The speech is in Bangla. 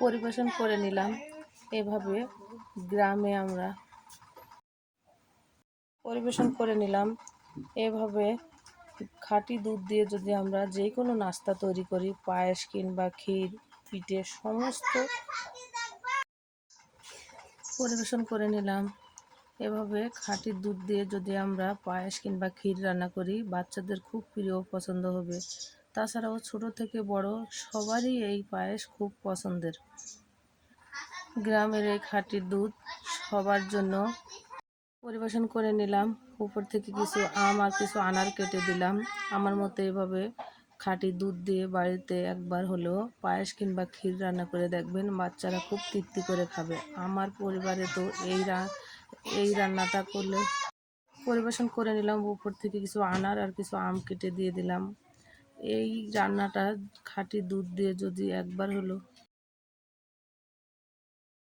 পরিবেশন করে নিলাম। এভাবে গ্রামে আমরা পরিবেশন করে নিলাম। এভাবে খাঁটি দুধ দিয়ে যদি আমরা যে কোনো নাস্তা তৈরি করি, পায়েস কিংবা ক্ষীর, পিঠে সমস্ত পরিবেশন করে নিলাম। এভাবে খাঁটি দুধ দিয়ে যদি আমরা পায়েস কিংবা ক্ষীর রান্না করি, বাচ্চাদের খুব প্রিয় পছন্দ হবে। তাছাড়াও ছোট থেকে বড় সবারই এই পায়েস খুব পছন্দের। গ্রামের এই খাঁটি দুধ সবার জন্য পরিবেশন করে নিলাম। উপর থেকে কিছু আম আর কিছু আনার কেটে দিলাম। আমার মতো এভাবে খাঁটি দুধ দিয়ে বাড়িতে একবার হলেও পায়েস কিংবা ক্ষীর রান্না করে দেখবেন, বাচ্চারা খুব তৃপ্তি করে খাবে। আমার পরিবারে তো এই রান্নাটা করলে পরিবেশন করে নিলাম। উপর থেকে কিছু আনার আর কিছু আম কেটে দিয়ে দিলাম। এই রান্নাটা খাঁটি দুধ দিয়ে যদি একবার হলো